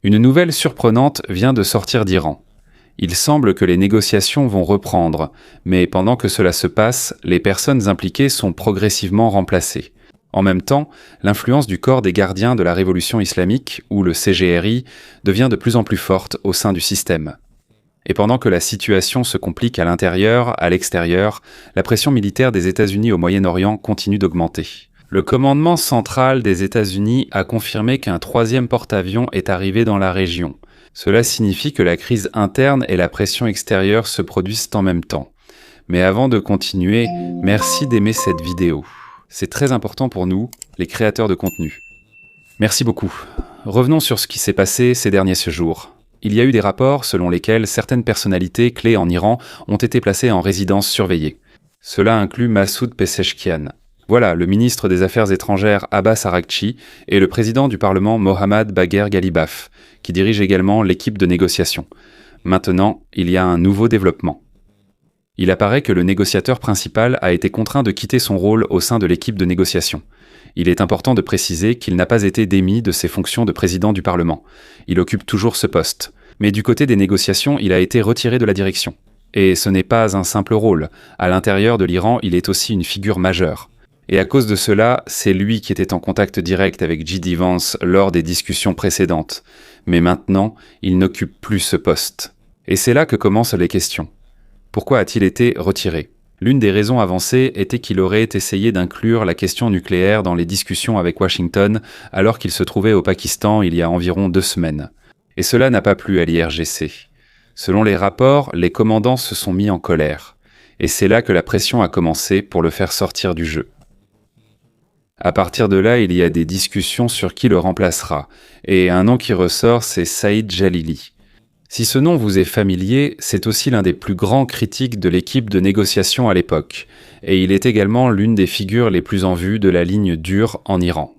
Une nouvelle surprenante vient de sortir d'Iran. Il semble que les négociations vont reprendre, mais pendant que cela se passe, les personnes impliquées sont progressivement remplacées. En même temps, l'influence du corps des gardiens de la révolution islamique, ou le CGRI, devient de plus en plus forte au sein du système. Et pendant que la situation se complique à l'intérieur, à l'extérieur, la pression militaire des États-Unis au Moyen-Orient continue d'augmenter. Le commandement central des États-Unis a confirmé qu'un troisième porte-avions est arrivé dans la région. Cela signifie que la crise interne et la pression extérieure se produisent en même temps. Mais avant de continuer, merci d'aimer cette vidéo. C'est très important pour nous, les créateurs de contenu. Merci beaucoup. Revenons sur ce qui s'est passé ces derniers jours. Il y a eu des rapports selon lesquels certaines personnalités clés en Iran ont été placées en résidence surveillée. Cela inclut Massoud Pezeshkian. Voilà, le ministre des Affaires étrangères Abbas Araghchi et le président du Parlement Mohammad Bagher Ghalibaf, qui dirige également l'équipe de négociation. Maintenant, il y a un nouveau développement. Il apparaît que le négociateur principal a été contraint de quitter son rôle au sein de l'équipe de négociation. Il est important de préciser qu'il n'a pas été démis de ses fonctions de président du Parlement. Il occupe toujours ce poste. Mais du côté des négociations, il a été retiré de la direction. Et ce n'est pas un simple rôle. À l'intérieur de l'Iran, il est aussi une figure majeure. Et à cause de cela, c'est lui qui était en contact direct avec J.D. Vance lors des discussions précédentes. Mais maintenant, il n'occupe plus ce poste. Et c'est là que commencent les questions. Pourquoi a-t-il été retiré ? L'une des raisons avancées était qu'il aurait essayé d'inclure la question nucléaire dans les discussions avec Washington alors qu'il se trouvait au Pakistan il y a environ 2 semaines. Et cela n'a pas plu à l'IRGC. Selon les rapports, les commandants se sont mis en colère. Et c'est là que la pression a commencé pour le faire sortir du jeu. À partir de là, il y a des discussions sur qui le remplacera. Et un nom qui ressort, c'est Saïd Jalili. Si ce nom vous est familier, c'est aussi l'un des plus grands critiques de l'équipe de négociation à l'époque, et il est également l'une des figures les plus en vue de la ligne dure en Iran.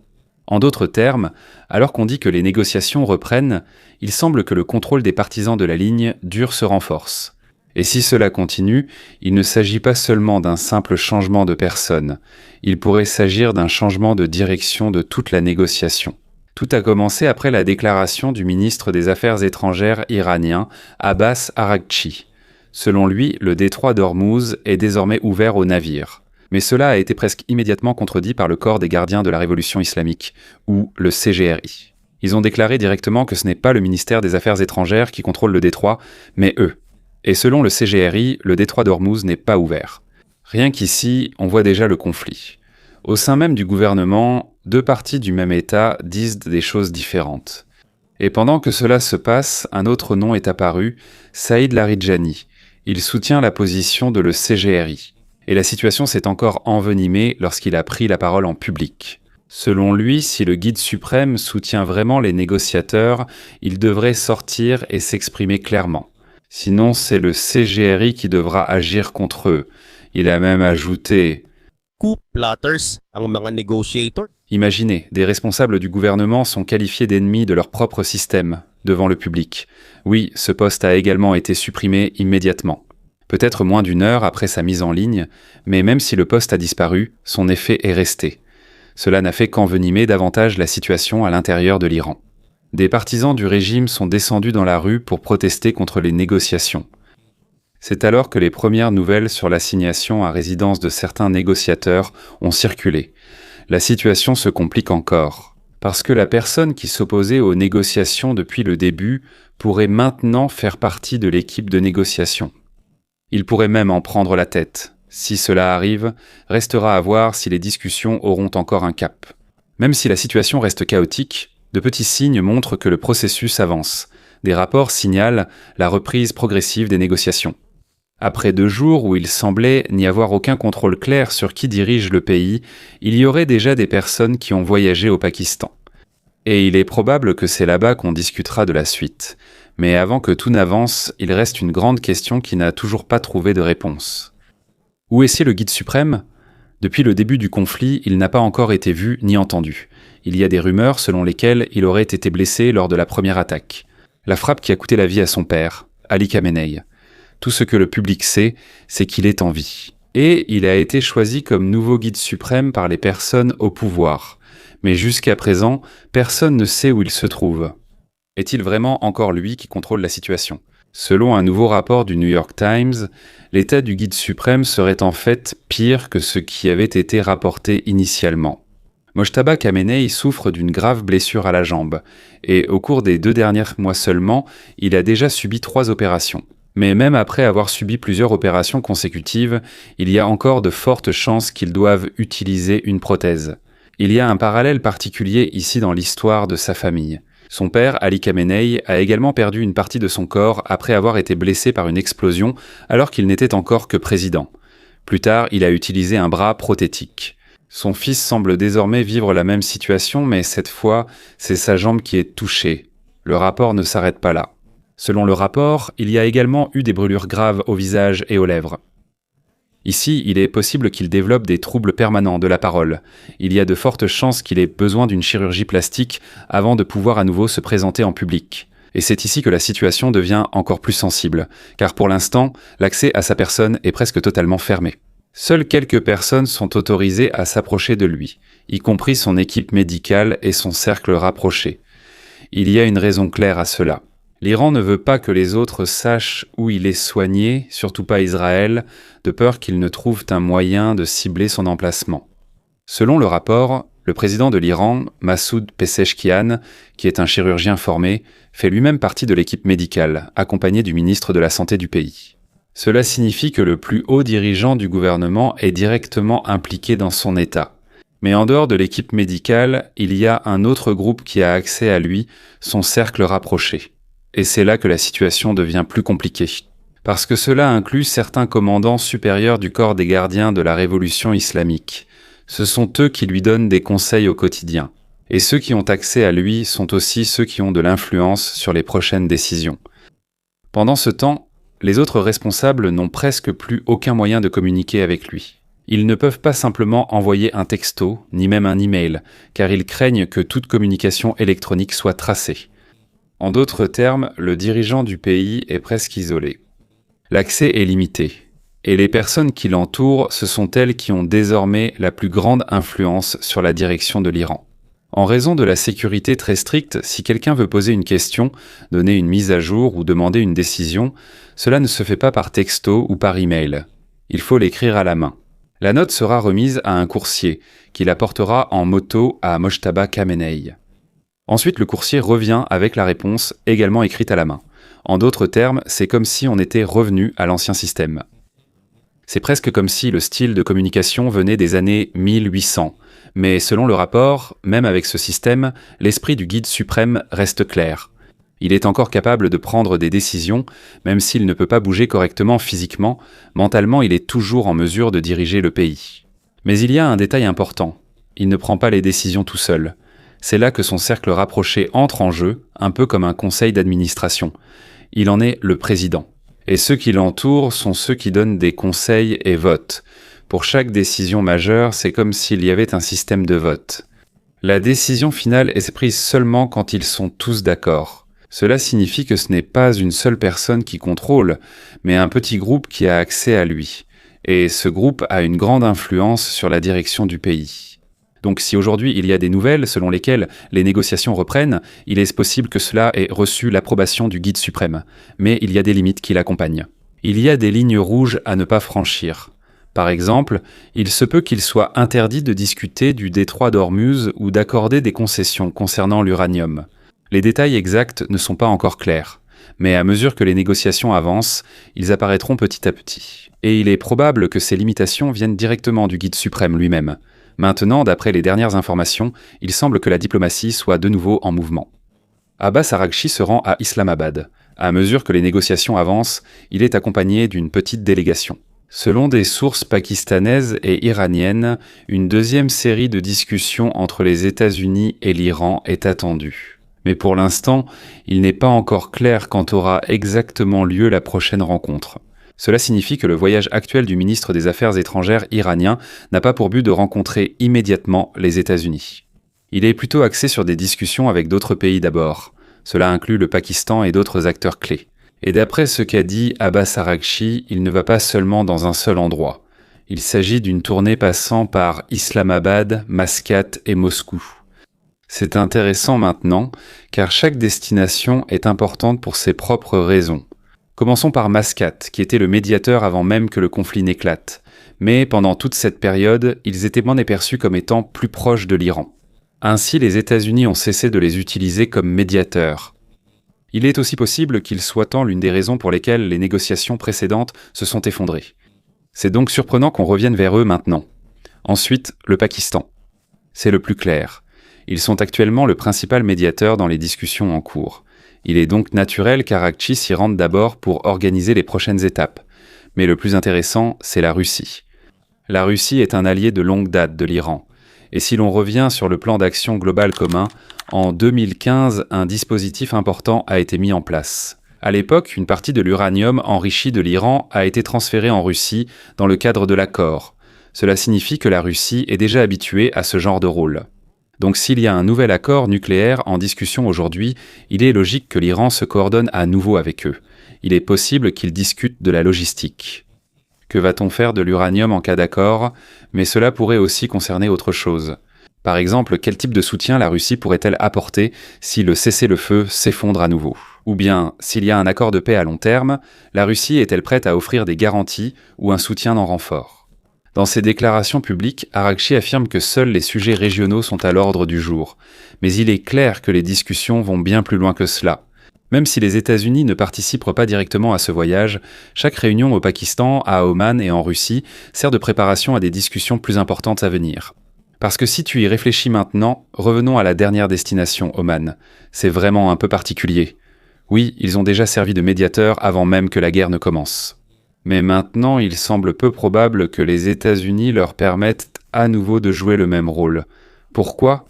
En d'autres termes, alors qu'on dit que les négociations reprennent, il semble que le contrôle des partisans de la ligne dure se renforce. Et si cela continue, il ne s'agit pas seulement d'un simple changement de personne, il pourrait s'agir d'un changement de direction de toute la négociation. Tout a commencé après la déclaration du ministre des Affaires étrangères iranien, Abbas Araghchi. Selon lui, le détroit d'Ormuz est désormais ouvert aux navires. Mais cela a été presque immédiatement contredit par le corps des gardiens de la révolution islamique, ou le CGRI. Ils ont déclaré directement que ce n'est pas le ministère des Affaires étrangères qui contrôle le détroit, mais eux. Et selon le CGRI, le détroit d'Ormuz n'est pas ouvert. Rien qu'ici, on voit déjà le conflit. Au sein même du gouvernement, 2 partis du même État disent des choses différentes. Et pendant que cela se passe, un autre nom est apparu, Saïd Laridjani. Il soutient la position de le CGRI. Et la situation s'est encore envenimée lorsqu'il a pris la parole en public. Selon lui, si le guide suprême soutient vraiment les négociateurs, il devrait sortir et s'exprimer clairement. Sinon, c'est le CGRI qui devra agir contre eux. Il a même ajouté... Plotters ang mga negotiator. Imaginez, des responsables du gouvernement sont qualifiés d'ennemis de leur propre système, devant le public. Oui, ce poste a également été supprimé immédiatement. Peut-être moins d'1 heure après sa mise en ligne, mais même si le poste a disparu, son effet est resté. Cela n'a fait qu'envenimer davantage la situation à l'intérieur de l'Iran. Des partisans du régime sont descendus dans la rue pour protester contre les négociations. C'est alors que les premières nouvelles sur l'assignation à résidence de certains négociateurs ont circulé. La situation se complique encore, parce que la personne qui s'opposait aux négociations depuis le début pourrait maintenant faire partie de l'équipe de négociation. Il pourrait même en prendre la tête. Si cela arrive, restera à voir si les discussions auront encore un cap. Même si la situation reste chaotique, de petits signes montrent que le processus avance. Des rapports signalent la reprise progressive des négociations. Après 2 jours où il semblait n'y avoir aucun contrôle clair sur qui dirige le pays, il y aurait déjà des personnes qui ont voyagé au Pakistan. Et il est probable que c'est là-bas qu'on discutera de la suite. Mais avant que tout n'avance, il reste une grande question qui n'a toujours pas trouvé de réponse. Où est-il le guide suprême ? Depuis le début du conflit, il n'a pas encore été vu ni entendu. Il y a des rumeurs selon lesquelles il aurait été blessé lors de la première attaque. La frappe qui a coûté la vie à son père, Ali Khamenei. Tout ce que le public sait, c'est qu'il est en vie. Et il a été choisi comme nouveau guide suprême par les personnes au pouvoir. Mais jusqu'à présent, personne ne sait où il se trouve. Est-il vraiment encore lui qui contrôle la situation ? Selon un nouveau rapport du New York Times, l'état du guide suprême serait en fait pire que ce qui avait été rapporté initialement. Mojtaba Khamenei souffre d'une grave blessure à la jambe, et au cours des 2 derniers mois seulement, il a déjà subi 3 opérations. Mais même après avoir subi plusieurs opérations consécutives, il y a encore de fortes chances qu'il doive utiliser une prothèse. Il y a un parallèle particulier ici dans l'histoire de sa famille. Son père, Ali Khamenei, a également perdu une partie de son corps après avoir été blessé par une explosion alors qu'il n'était encore que président. Plus tard, il a utilisé un bras prothétique. Son fils semble désormais vivre la même situation, mais cette fois, c'est sa jambe qui est touchée. Le rapport ne s'arrête pas là. Selon le rapport, il y a également eu des brûlures graves au visage et aux lèvres. Ici, il est possible qu'il développe des troubles permanents de la parole. Il y a de fortes chances qu'il ait besoin d'une chirurgie plastique avant de pouvoir à nouveau se présenter en public. Et c'est ici que la situation devient encore plus sensible, car pour l'instant, l'accès à sa personne est presque totalement fermé. Seules quelques personnes sont autorisées à s'approcher de lui, y compris son équipe médicale et son cercle rapproché. Il y a une raison claire à cela. L'Iran ne veut pas que les autres sachent où il est soigné, surtout pas Israël, de peur qu'ils ne trouvent un moyen de cibler son emplacement. Selon le rapport, le président de l'Iran, Massoud Pezeshkian, qui est un chirurgien formé, fait lui-même partie de l'équipe médicale, accompagné du ministre de la Santé du pays. Cela signifie que le plus haut dirigeant du gouvernement est directement impliqué dans son état. Mais en dehors de l'équipe médicale, il y a un autre groupe qui a accès à lui, son cercle rapproché. Et c'est là que la situation devient plus compliquée. Parce que cela inclut certains commandants supérieurs du corps des gardiens de la révolution islamique. Ce sont eux qui lui donnent des conseils au quotidien. Et ceux qui ont accès à lui sont aussi ceux qui ont de l'influence sur les prochaines décisions. Pendant ce temps, les autres responsables n'ont presque plus aucun moyen de communiquer avec lui. Ils ne peuvent pas simplement envoyer un texto, ni même un email, car ils craignent que toute communication électronique soit tracée. En d'autres termes, le dirigeant du pays est presque isolé. L'accès est limité, et les personnes qui l'entourent, ce sont elles qui ont désormais la plus grande influence sur la direction de l'Iran. En raison de la sécurité très stricte, si quelqu'un veut poser une question, donner une mise à jour ou demander une décision, cela ne se fait pas par texto ou par email. Il faut l'écrire à la main. La note sera remise à un coursier, qui la portera en moto à Mojtaba Khamenei. Ensuite, le coursier revient avec la réponse, également écrite à la main. En d'autres termes, c'est comme si on était revenu à l'ancien système. C'est presque comme si le style de communication venait des années 1800. Mais selon le rapport, même avec ce système, l'esprit du guide suprême reste clair. Il est encore capable de prendre des décisions, même s'il ne peut pas bouger correctement physiquement, mentalement il est toujours en mesure de diriger le pays. Mais il y a un détail important, il ne prend pas les décisions tout seul. C'est là que son cercle rapproché entre en jeu, un peu comme un conseil d'administration. Il en est le président. Et ceux qui l'entourent sont ceux qui donnent des conseils et votent. Pour chaque décision majeure, c'est comme s'il y avait un système de vote. La décision finale est prise seulement quand ils sont tous d'accord. Cela signifie que ce n'est pas une seule personne qui contrôle, mais un petit groupe qui a accès à lui. Et ce groupe a une grande influence sur la direction du pays. Donc si aujourd'hui il y a des nouvelles selon lesquelles les négociations reprennent, il est possible que cela ait reçu l'approbation du guide suprême. Mais il y a des limites qui l'accompagnent. Il y a des lignes rouges à ne pas franchir. Par exemple, il se peut qu'il soit interdit de discuter du détroit d'Ormuz ou d'accorder des concessions concernant l'uranium. Les détails exacts ne sont pas encore clairs, mais à mesure que les négociations avancent, ils apparaîtront petit à petit. Et il est probable que ces limitations viennent directement du guide suprême lui-même. Maintenant, d'après les dernières informations, il semble que la diplomatie soit de nouveau en mouvement. Abbas Araghchi se rend à Islamabad. À mesure que les négociations avancent, il est accompagné d'une petite délégation. Selon des sources pakistanaises et iraniennes, une deuxième série de discussions entre les États-Unis et l'Iran est attendue. Mais pour l'instant, il n'est pas encore clair quand aura exactement lieu la prochaine rencontre. Cela signifie que le voyage actuel du ministre des Affaires étrangères iranien n'a pas pour but de rencontrer immédiatement les États-Unis. Il est plutôt axé sur des discussions avec d'autres pays d'abord. Cela inclut le Pakistan et d'autres acteurs clés. Et d'après ce qu'a dit Abbas Araghchi, il ne va pas seulement dans un seul endroit. Il s'agit d'une tournée passant par Islamabad, Mascate et Moscou. C'est intéressant maintenant, car chaque destination est importante pour ses propres raisons. Commençons par Mascate, qui était le médiateur avant même que le conflit n'éclate. Mais pendant toute cette période, ils étaient moins perçus comme étant plus proches de l'Iran. Ainsi, les États-Unis ont cessé de les utiliser comme médiateurs. Il est aussi possible qu'ils soient tant l'une des raisons pour lesquelles les négociations précédentes se sont effondrées. C'est donc surprenant qu'on revienne vers eux maintenant. Ensuite, le Pakistan. C'est le plus clair. Ils sont actuellement le principal médiateur dans les discussions en cours. Il est donc naturel qu'Araqchi s'y rende d'abord pour organiser les prochaines étapes. Mais le plus intéressant, c'est la Russie. La Russie est un allié de longue date de l'Iran. Et si l'on revient sur le plan d'action global commun, en 2015, un dispositif important a été mis en place. À l'époque, une partie de l'uranium enrichi de l'Iran a été transférée en Russie dans le cadre de l'accord. Cela signifie que la Russie est déjà habituée à ce genre de rôle. Donc s'il y a un nouvel accord nucléaire en discussion aujourd'hui, il est logique que l'Iran se coordonne à nouveau avec eux. Il est possible qu'ils discutent de la logistique. Que va-t-on faire de l'uranium en cas d'accord? Mais cela pourrait aussi concerner autre chose. Par exemple, quel type de soutien la Russie pourrait-elle apporter si le cessez-le-feu s'effondre à nouveau? Ou bien, s'il y a un accord de paix à long terme, la Russie est-elle prête à offrir des garanties ou un soutien en renfort? Dans ses déclarations publiques, Araqchi affirme que seuls les sujets régionaux sont à l'ordre du jour. Mais il est clair que les discussions vont bien plus loin que cela. Même si les États-Unis ne participent pas directement à ce voyage, chaque réunion au Pakistan, à Oman et en Russie sert de préparation à des discussions plus importantes à venir. Parce que si tu y réfléchis maintenant, revenons à la dernière destination, Oman. C'est vraiment un peu particulier. Oui, ils ont déjà servi de médiateurs avant même que la guerre ne commence. Mais maintenant, il semble peu probable que les États-Unis leur permettent à nouveau de jouer le même rôle. Pourquoi?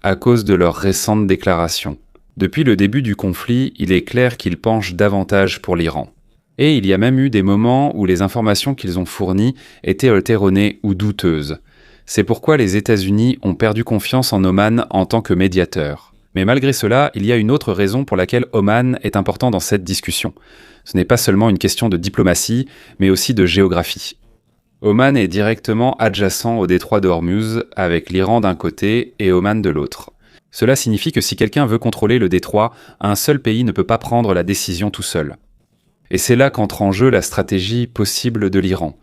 À cause de leurs récentes déclarations. Depuis le début du conflit, il est clair qu'ils penchent davantage pour l'Iran. Et il y a même eu des moments où les informations qu'ils ont fournies étaient erronées ou douteuses. C'est pourquoi les États-Unis ont perdu confiance en Oman en tant que médiateur. Mais malgré cela, il y a une autre raison pour laquelle Oman est important dans cette discussion. Ce n'est pas seulement une question de diplomatie, mais aussi de géographie. Oman est directement adjacent au détroit d'Ormuz, avec l'Iran d'un côté et Oman de l'autre. Cela signifie que si quelqu'un veut contrôler le détroit, un seul pays ne peut pas prendre la décision tout seul. Et c'est là qu'entre en jeu la stratégie possible de l'Iran.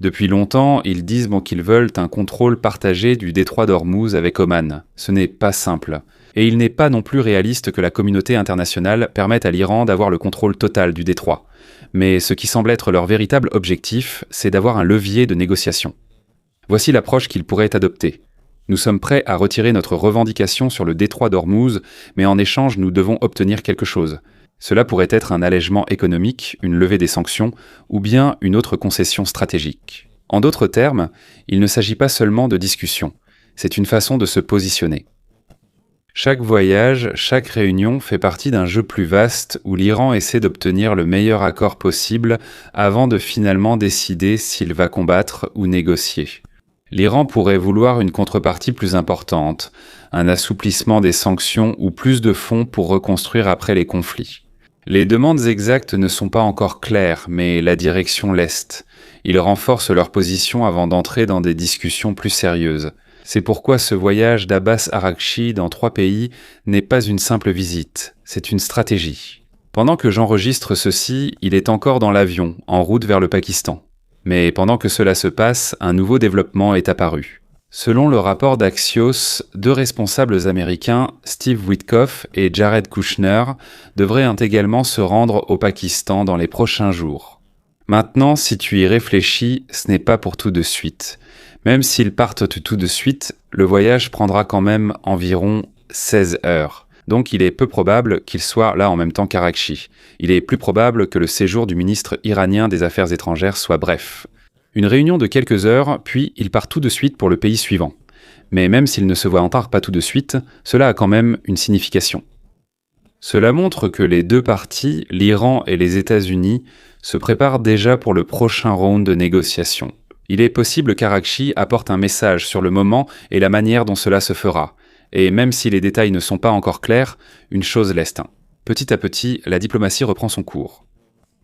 Depuis longtemps, ils disent qu'ils veulent un contrôle partagé du détroit d'Ormuz avec Oman. Ce n'est pas simple. Et il n'est pas non plus réaliste que la communauté internationale permette à l'Iran d'avoir le contrôle total du détroit. Mais ce qui semble être leur véritable objectif, c'est d'avoir un levier de négociation. Voici l'approche qu'ils pourraient adopter. Nous sommes prêts à retirer notre revendication sur le détroit d'Ormuz, mais en échange, nous devons obtenir quelque chose. Cela pourrait être un allègement économique, une levée des sanctions, ou bien une autre concession stratégique. En d'autres termes, il ne s'agit pas seulement de discussion, c'est une façon de se positionner. Chaque voyage, chaque réunion fait partie d'un jeu plus vaste où l'Iran essaie d'obtenir le meilleur accord possible avant de finalement décider s'il va combattre ou négocier. L'Iran pourrait vouloir une contrepartie plus importante, un assouplissement des sanctions ou plus de fonds pour reconstruire après les conflits. Les demandes exactes ne sont pas encore claires, mais la direction l'est. Ils renforcent leur position avant d'entrer dans des discussions plus sérieuses. C'est pourquoi ce voyage d'Abbas Araqchi dans 3 pays n'est pas une simple visite, c'est une stratégie. Pendant que j'enregistre ceci, il est encore dans l'avion, en route vers le Pakistan. Mais pendant que cela se passe, un nouveau développement est apparu. Selon le rapport d'Axios, 2 responsables américains, Steve Witkoff et Jared Kushner, devraient également se rendre au Pakistan dans les prochains jours. Maintenant, si tu y réfléchis, ce n'est pas pour tout de suite. Même s'ils partent tout de suite, le voyage prendra quand même environ 16 heures. Donc il est peu probable qu'ils soient là en même temps qu'Araqchi. Il est plus probable que le séjour du ministre iranien des Affaires étrangères soit bref. Une réunion de quelques heures, puis il part tout de suite pour le pays suivant. Mais même s'il ne se voit pas tout de suite, cela a quand même une signification. Cela montre que les 2 parties, l'Iran et les États-Unis, se préparent déjà pour le prochain round de négociations. Il est possible qu'Araqchi apporte un message sur le moment et la manière dont cela se fera. Et même si les détails ne sont pas encore clairs, une chose l'est. Petit à petit, la diplomatie reprend son cours.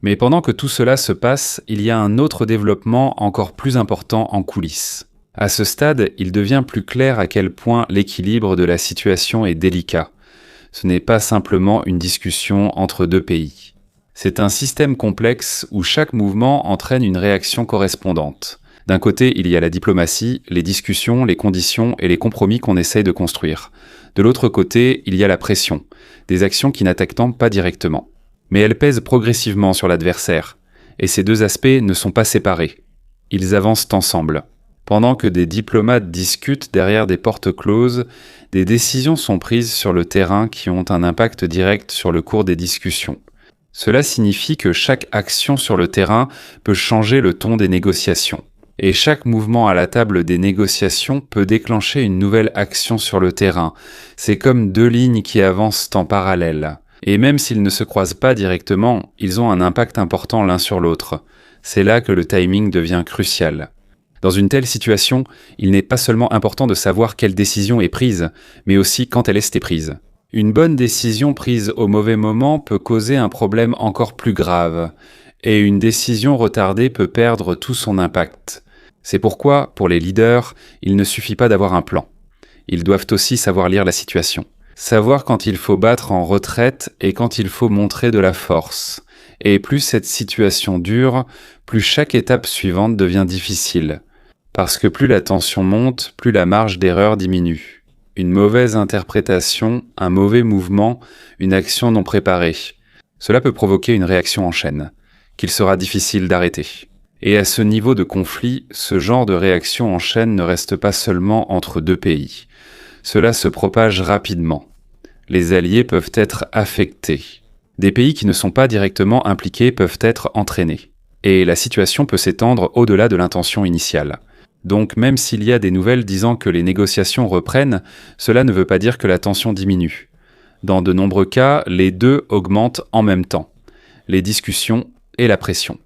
Mais pendant que tout cela se passe, il y a un autre développement encore plus important en coulisses. À ce stade, il devient plus clair à quel point l'équilibre de la situation est délicat. Ce n'est pas simplement une discussion entre deux pays. C'est un système complexe où chaque mouvement entraîne une réaction correspondante. D'un côté, il y a la diplomatie, les discussions, les conditions et les compromis qu'on essaye de construire. De l'autre côté, il y a la pression, des actions qui n'attaquent pas directement. Mais elles pèsent progressivement sur l'adversaire. Et ces deux aspects ne sont pas séparés. Ils avancent ensemble. Pendant que des diplomates discutent derrière des portes closes, des décisions sont prises sur le terrain qui ont un impact direct sur le cours des discussions. Cela signifie que chaque action sur le terrain peut changer le ton des négociations. Et chaque mouvement à la table des négociations peut déclencher une nouvelle action sur le terrain. C'est comme deux lignes qui avancent en parallèle. Et même s'ils ne se croisent pas directement, ils ont un impact important l'un sur l'autre. C'est là que le timing devient crucial. Dans une telle situation, il n'est pas seulement important de savoir quelle décision est prise, mais aussi quand elle est prise. Une bonne décision prise au mauvais moment peut causer un problème encore plus grave, et une décision retardée peut perdre tout son impact. C'est pourquoi, pour les leaders, il ne suffit pas d'avoir un plan. Ils doivent aussi savoir lire la situation. Savoir quand il faut battre en retraite et quand il faut montrer de la force. Et plus cette situation dure, plus chaque étape suivante devient difficile. Parce que plus la tension monte, plus la marge d'erreur diminue. Une mauvaise interprétation, un mauvais mouvement, une action non préparée. Cela peut provoquer une réaction en chaîne, qu'il sera difficile d'arrêter. Et à ce niveau de conflit, ce genre de réaction en chaîne ne reste pas seulement entre deux pays. Cela se propage rapidement. Les alliés peuvent être affectés. Des pays qui ne sont pas directement impliqués peuvent être entraînés. Et la situation peut s'étendre au-delà de l'intention initiale. Donc même s'il y a des nouvelles disant que les négociations reprennent, cela ne veut pas dire que la tension diminue. Dans de nombreux cas, les deux augmentent en même temps, les discussions et la pression.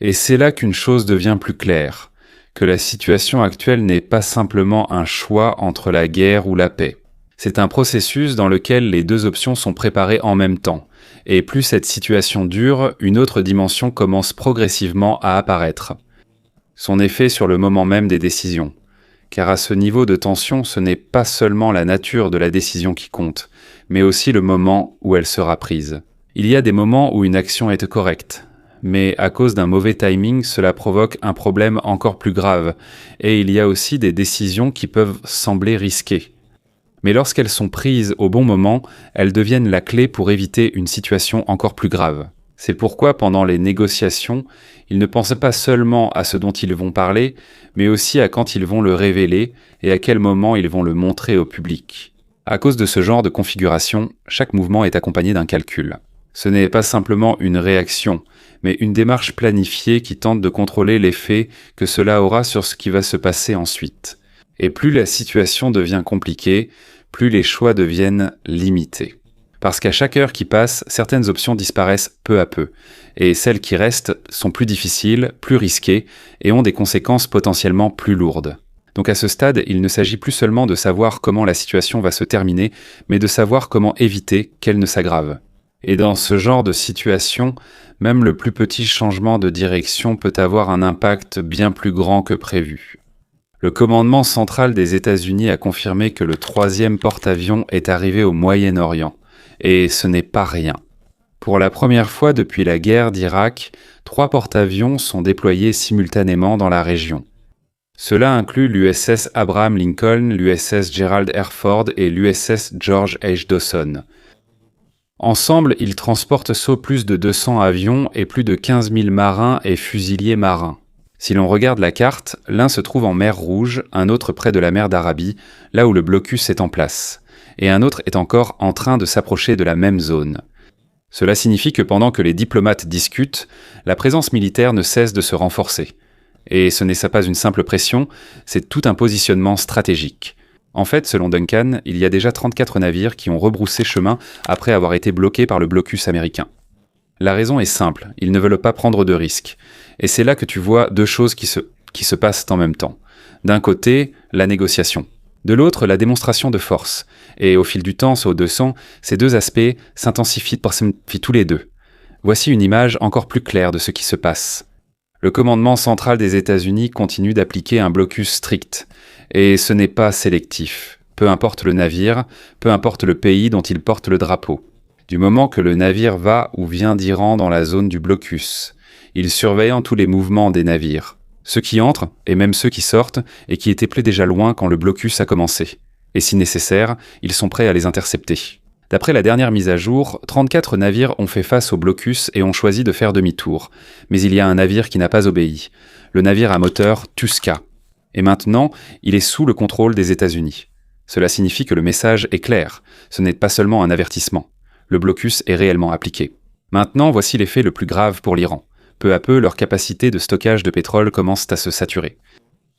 Et c'est là qu'une chose devient plus claire, que la situation actuelle n'est pas simplement un choix entre la guerre ou la paix. C'est un processus dans lequel les deux options sont préparées en même temps, et plus cette situation dure, une autre dimension commence progressivement à apparaître. Son effet sur le moment même des décisions. Car à ce niveau de tension, ce n'est pas seulement la nature de la décision qui compte, mais aussi le moment où elle sera prise. Il y a des moments où une action est correcte, mais à cause d'un mauvais timing, cela provoque un problème encore plus grave, et il y a aussi des décisions qui peuvent sembler risquées. Mais lorsqu'elles sont prises au bon moment, elles deviennent la clé pour éviter une situation encore plus grave. C'est pourquoi pendant les négociations, ils ne pensent pas seulement à ce dont ils vont parler, mais aussi à quand ils vont le révéler et à quel moment ils vont le montrer au public. À cause de ce genre de configuration, chaque mouvement est accompagné d'un calcul. Ce n'est pas simplement une réaction, mais une démarche planifiée qui tente de contrôler l'effet que cela aura sur ce qui va se passer ensuite. Et plus la situation devient compliquée, plus les choix deviennent limités. Parce qu'à chaque heure qui passe, certaines options disparaissent peu à peu, et celles qui restent sont plus difficiles, plus risquées, et ont des conséquences potentiellement plus lourdes. Donc à ce stade, il ne s'agit plus seulement de savoir comment la situation va se terminer, mais de savoir comment éviter qu'elle ne s'aggrave. Et dans ce genre de situation, même le plus petit changement de direction peut avoir un impact bien plus grand que prévu. Le commandement central des États-Unis a confirmé que le 3e porte-avions est arrivé au Moyen-Orient. Et ce n'est pas rien. Pour la première fois depuis la guerre d'Irak, 3 porte-avions sont déployés simultanément dans la région. Cela inclut l'USS Abraham Lincoln, l'USS Gerald R. Ford et l'USS George H. Dawson. Ensemble, ils transportent plus de 200 avions et plus de 15 000 marins et fusiliers marins. Si l'on regarde la carte, l'un se trouve en mer Rouge, un autre près de la mer d'Arabie, là où le blocus est en place, et un autre est encore en train de s'approcher de la même zone. Cela signifie que pendant que les diplomates discutent, la présence militaire ne cesse de se renforcer. Et ce n'est pas une simple pression, c'est tout un positionnement stratégique. En fait, selon Duncan, il y a déjà 34 navires qui ont rebroussé chemin après avoir été bloqués par le blocus américain. La raison est simple, ils ne veulent pas prendre de risques. Et c'est là que tu vois deux choses qui se passent en même temps. D'un côté, la négociation. De l'autre, la démonstration de force. Et au fil du temps, au 200, ces deux aspects s'intensifient tous les deux. Voici une image encore plus claire de ce qui se passe. Le commandement central des États-Unis continue d'appliquer un blocus strict, et ce n'est pas sélectif, peu importe le navire, peu importe le pays dont il porte le drapeau. Du moment que le navire va ou vient d'Iran dans la zone du blocus, il surveille tous les mouvements des navires, ceux qui entrent et même ceux qui sortent et qui étaient déjà loin quand le blocus a commencé. Et si nécessaire, ils sont prêts à les intercepter. D'après la dernière mise à jour, 34 navires ont fait face au blocus et ont choisi de faire demi-tour. Mais il y a un navire qui n'a pas obéi, le navire à moteur Tuska. Et maintenant, il est sous le contrôle des États-Unis. Cela signifie que le message est clair, ce n'est pas seulement un avertissement. Le blocus est réellement appliqué. Maintenant, voici l'effet le plus grave pour l'Iran. Peu à peu, leur capacité de stockage de pétrole commence à se saturer.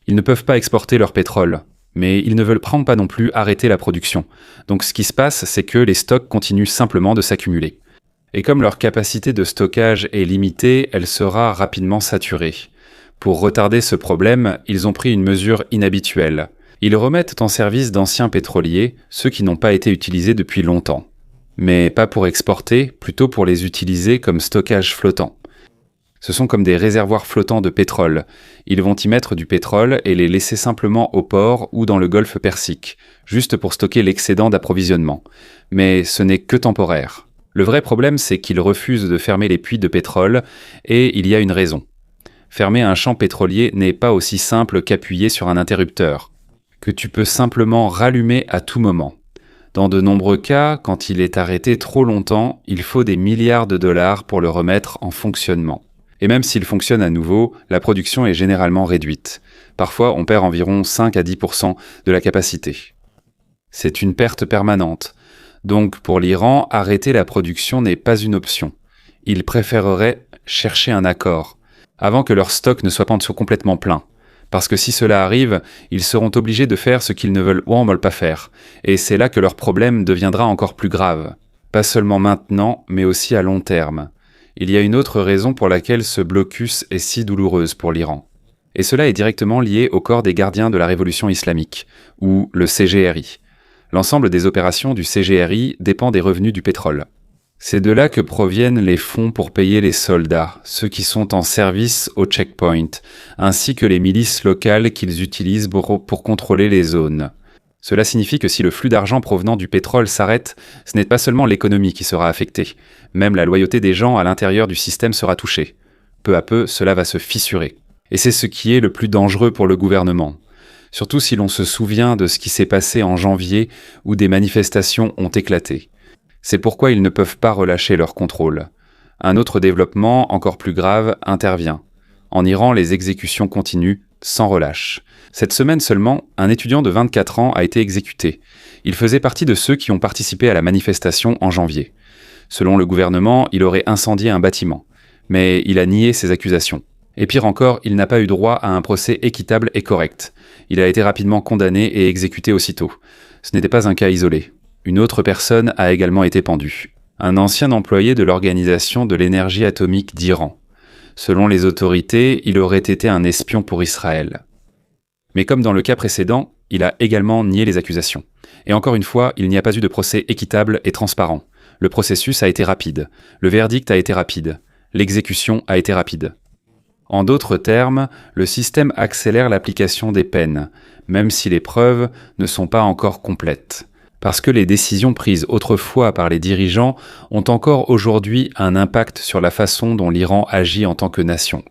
Ils ne peuvent pas exporter leur pétrole, mais ils ne veulent pas non plus arrêter la production. Donc ce qui se passe, c'est que les stocks continuent simplement de s'accumuler. Et comme leur capacité de stockage est limitée, elle sera rapidement saturée. Pour retarder ce problème, ils ont pris une mesure inhabituelle. Ils remettent en service d'anciens pétroliers, ceux qui n'ont pas été utilisés depuis longtemps. Mais pas pour exporter, plutôt pour les utiliser comme stockage flottant. Ce sont comme des réservoirs flottants de pétrole. Ils vont y mettre du pétrole et les laisser simplement au port ou dans le golfe Persique, juste pour stocker l'excédent d'approvisionnement. Mais ce n'est que temporaire. Le vrai problème, c'est qu'ils refusent de fermer les puits de pétrole, et il y a une raison. Fermer un champ pétrolier n'est pas aussi simple qu'appuyer sur un interrupteur, que tu peux simplement rallumer à tout moment. Dans de nombreux cas, quand il est arrêté trop longtemps, il faut des milliards de dollars pour le remettre en fonctionnement. Et même s'il fonctionne à nouveau, la production est généralement réduite. Parfois, on perd environ 5 à 10% de la capacité. C'est une perte permanente. Donc, pour l'Iran, arrêter la production n'est pas une option. Ils préféreraient chercher un accord, avant que leur stock ne soit pas complètement plein. Parce que si cela arrive, ils seront obligés de faire ce qu'ils ne veulent pas faire. Et c'est là que leur problème deviendra encore plus grave. Pas seulement maintenant, mais aussi à long terme. Il y a une autre raison pour laquelle ce blocus est si douloureuse pour l'Iran. Et cela est directement lié au corps des gardiens de la révolution islamique, ou le CGRI. L'ensemble des opérations du CGRI dépend des revenus du pétrole. C'est de là que proviennent les fonds pour payer les soldats, ceux qui sont en service au checkpoint, ainsi que les milices locales qu'ils utilisent pour contrôler les zones. Cela signifie que si le flux d'argent provenant du pétrole s'arrête, ce n'est pas seulement l'économie qui sera affectée, même la loyauté des gens à l'intérieur du système sera touchée. Peu à peu, cela va se fissurer. Et c'est ce qui est le plus dangereux pour le gouvernement. Surtout si l'on se souvient de ce qui s'est passé en janvier où des manifestations ont éclaté. C'est pourquoi ils ne peuvent pas relâcher leur contrôle. Un autre développement, encore plus grave, intervient. En Iran, les exécutions continuent, sans relâche. Cette semaine seulement, un étudiant de 24 ans a été exécuté. Il faisait partie de ceux qui ont participé à la manifestation en janvier. Selon le gouvernement, il aurait incendié un bâtiment. Mais il a nié ces accusations. Et pire encore, il n'a pas eu droit à un procès équitable et correct. Il a été rapidement condamné et exécuté aussitôt. Ce n'était pas un cas isolé. Une autre personne a également été pendue. Un ancien employé de l'Organisation de l'énergie atomique d'Iran. Selon les autorités, il aurait été un espion pour Israël. Mais comme dans le cas précédent, il a également nié les accusations. Et encore une fois, il n'y a pas eu de procès équitable et transparent. Le processus a été rapide. Le verdict a été rapide. L'exécution a été rapide. En d'autres termes, le système accélère l'application des peines, même si les preuves ne sont pas encore complètes. Parce que les décisions prises autrefois par les dirigeants ont encore aujourd'hui un impact sur la façon dont l'Iran agit en tant que nation.